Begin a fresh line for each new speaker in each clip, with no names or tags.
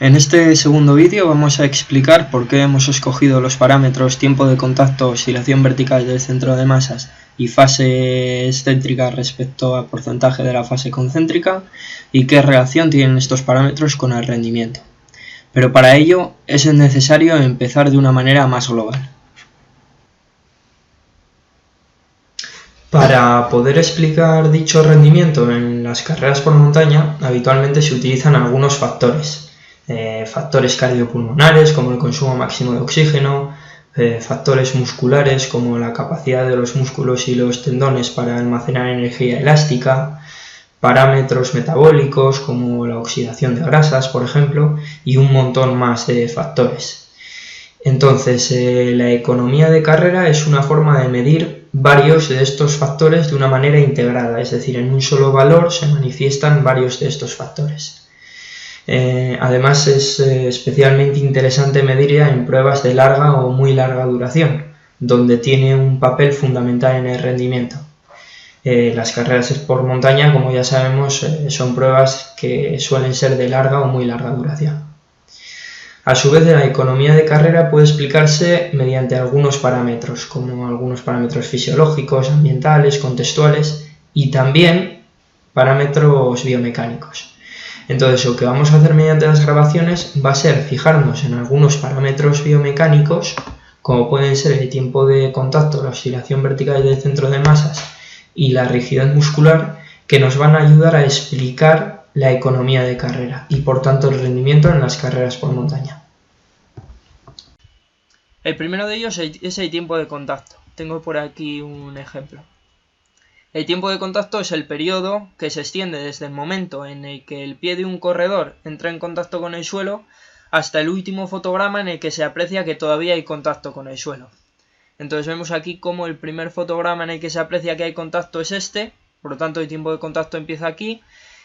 En este segundo vídeo vamos a explicar por qué hemos escogido los parámetros tiempo de contacto, oscilación vertical del centro de masas y fase excéntrica respecto a porcentaje de la fase concéntrica y qué relación tienen estos parámetros con el rendimiento. Pero para ello es necesario empezar de una manera más global. Para poder explicar dicho rendimiento en las carreras por montaña, habitualmente se utilizan algunos factores. Factores cardiopulmonares como el consumo máximo de oxígeno, factores musculares como la capacidad de los músculos y los tendones para almacenar energía elástica, parámetros metabólicos como la oxidación de grasas, por ejemplo, y un montón más de factores. Entonces, la economía de carrera es una forma de medir varios de estos factores de una manera integrada, es decir, en un solo valor se manifiestan varios de estos factores. Además es especialmente interesante medirla en pruebas de larga o muy larga duración, donde tiene un papel fundamental en el rendimiento. Las carreras por montaña, como ya sabemos, son pruebas que suelen ser de larga o muy larga duración. A su vez, la economía de carrera puede explicarse mediante algunos parámetros, como algunos parámetros fisiológicos, ambientales, contextuales y también parámetros biomecánicos. Entonces, lo que vamos a hacer mediante las grabaciones va a ser fijarnos en algunos parámetros biomecánicos, como pueden ser el tiempo de contacto, la oscilación vertical del centro de masas y la rigidez muscular, que nos van a ayudar a explicar la economía de carrera y por tanto el rendimiento en las carreras por montaña.
El primero de ellos es el tiempo de contacto. Tengo por aquí un ejemplo. El tiempo de contacto es el periodo que se extiende desde el momento en el que el pie de un corredor entra en contacto con el suelo hasta el último fotograma en el que se aprecia que todavía hay contacto con el suelo. Entonces vemos aquí cómo el primer fotograma en el que se aprecia que hay contacto es este, por lo tanto el tiempo de contacto empieza aquí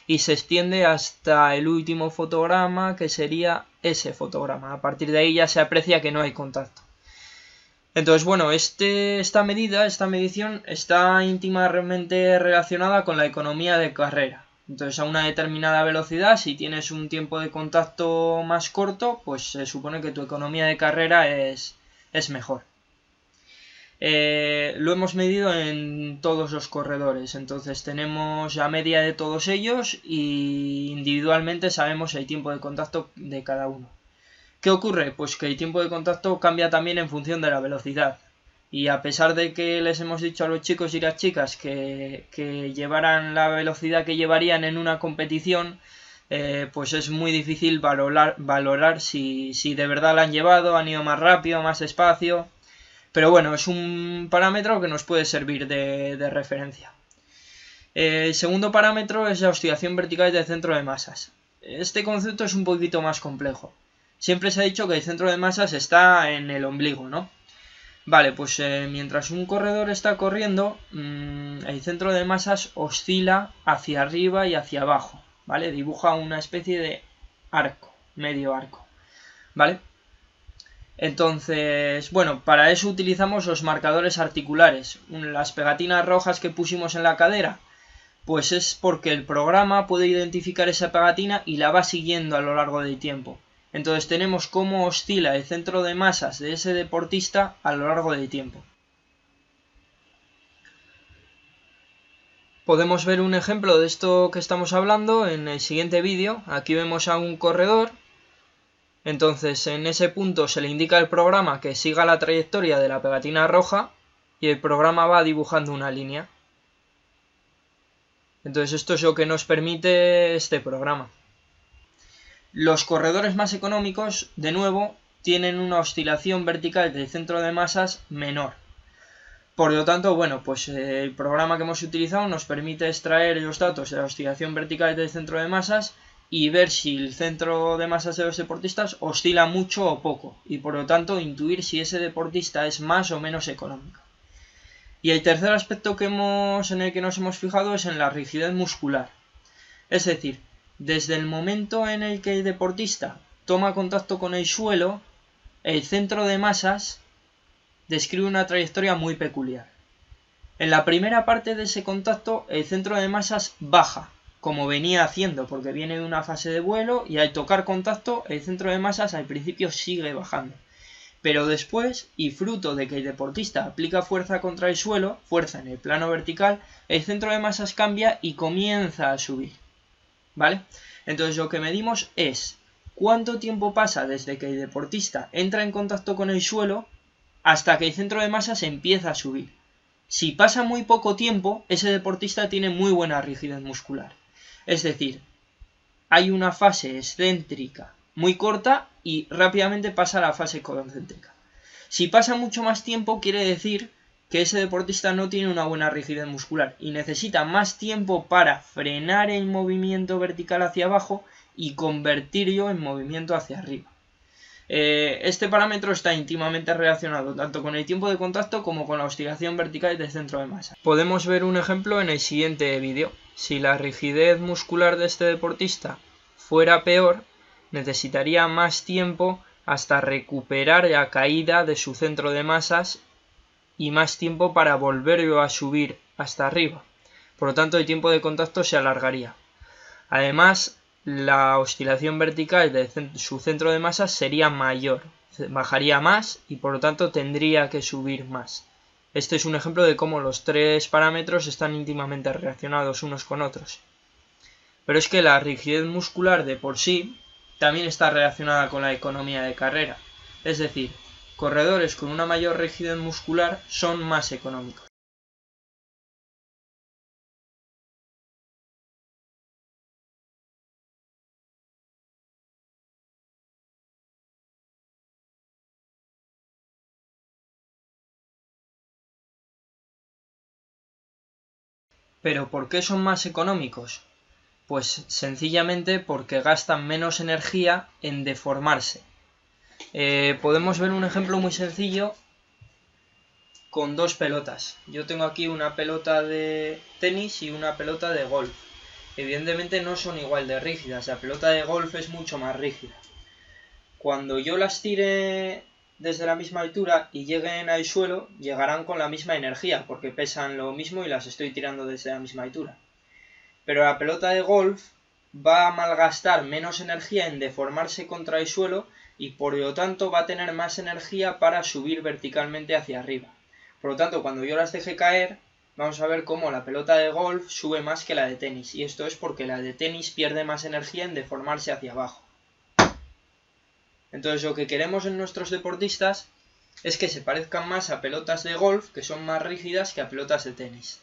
y se extiende hasta el último fotograma, que sería ese fotograma. A partir de ahí ya se aprecia que no hay contacto. Entonces, bueno, esta medición está íntimamente relacionada con la economía de carrera. Entonces, a una determinada velocidad, si tienes un tiempo de contacto más corto, pues se supone que tu economía de carrera es mejor. Lo hemos medido en todos los corredores, entonces tenemos la media de todos ellos y individualmente sabemos el tiempo de contacto de cada uno. ¿Qué ocurre? Pues que el tiempo de contacto cambia también en función de la velocidad. Y a pesar de que les hemos dicho a los chicos y las chicas que llevaran la velocidad que llevarían en una competición, pues es muy difícil valorar si de verdad la han llevado, han ido más rápido, más despacio. Pero bueno, es un parámetro que nos puede servir de referencia. El segundo parámetro es la oscilación vertical del centro de masas. Este concepto es un poquito más complejo. Siempre se ha dicho que el centro de masas está en el ombligo, ¿no? Vale, pues mientras un corredor está corriendo, el centro de masas oscila hacia arriba y hacia abajo, ¿vale? Dibuja una especie de arco, medio arco, ¿vale? Entonces, bueno, para eso utilizamos los marcadores articulares. Las pegatinas rojas que pusimos en la cadera, pues es porque el programa puede identificar esa pegatina y la va siguiendo a lo largo del tiempo. Entonces tenemos cómo oscila el centro de masas de ese deportista a lo largo del tiempo. Podemos ver un ejemplo de esto que estamos hablando en el siguiente vídeo. Aquí vemos a un corredor. Entonces en ese punto se le indica al programa que siga la trayectoria de la pegatina roja y el programa va dibujando una línea. Entonces esto es lo que nos permite este programa. Los corredores más económicos, de nuevo, tienen una oscilación vertical del centro de masas menor. Por lo tanto, bueno, pues el programa que hemos utilizado nos permite extraer los datos de la oscilación vertical del centro de masas y ver si el centro de masas de los deportistas oscila mucho o poco, y por lo tanto intuir si ese deportista es más o menos económico. Y el tercer aspecto en el que nos hemos fijado es en la rigidez muscular. Es decir, desde el momento en el que el deportista toma contacto con el suelo, el centro de masas describe una trayectoria muy peculiar. En la primera parte de ese contacto, el centro de masas baja, como venía haciendo, porque viene de una fase de vuelo y al tocar contacto el centro de masas al principio sigue bajando. Pero después, y fruto de que el deportista aplica fuerza contra el suelo, fuerza en el plano vertical, el centro de masas cambia y comienza a subir. ¿Vale? Entonces lo que medimos es cuánto tiempo pasa desde que el deportista entra en contacto con el suelo hasta que el centro de masas empieza a subir. Si pasa muy poco tiempo, ese deportista tiene muy buena rigidez muscular. Es decir, hay una fase excéntrica muy corta y rápidamente pasa a la fase concéntrica. Si pasa mucho más tiempo, quiere decir que ese deportista no tiene una buena rigidez muscular y necesita más tiempo para frenar el movimiento vertical hacia abajo y convertirlo en movimiento hacia arriba. Este parámetro está íntimamente relacionado tanto con el tiempo de contacto como con la oscilación vertical del centro de masa. Podemos ver un ejemplo en el siguiente vídeo. Si la rigidez muscular de este deportista fuera peor, necesitaría más tiempo hasta recuperar la caída de su centro de masas y más tiempo para volverlo a subir hasta arriba. Por lo tanto, el tiempo de contacto se alargaría. Además, la oscilación vertical de su centro de masas sería mayor, bajaría más y por lo tanto tendría que subir más. Este es un ejemplo de cómo los tres parámetros están íntimamente relacionados unos con otros. Pero es que la rigidez muscular de por sí también está relacionada con la economía de carrera. Es decir, corredores con una mayor rigidez muscular son más económicos. ¿Pero por qué son más económicos? Pues sencillamente porque gastan menos energía en deformarse. Podemos ver un ejemplo muy sencillo con dos pelotas. Yo tengo aquí una pelota de tenis y una pelota de golf. Evidentemente no son igual de rígidas, la pelota de golf es mucho más rígida. Cuando yo las tire desde la misma altura y lleguen al suelo, llegarán con la misma energía, porque pesan lo mismo y las estoy tirando desde la misma altura. Pero la pelota de golf va a malgastar menos energía en deformarse contra el suelo y por lo tanto va a tener más energía para subir verticalmente hacia arriba. Por lo tanto, cuando yo las deje caer, vamos a ver cómo la pelota de golf sube más que la de tenis. Y esto es porque la de tenis pierde más energía en deformarse hacia abajo. Entonces lo que queremos en nuestros deportistas es que se parezcan más a pelotas de golf, que son más rígidas, que a pelotas de tenis.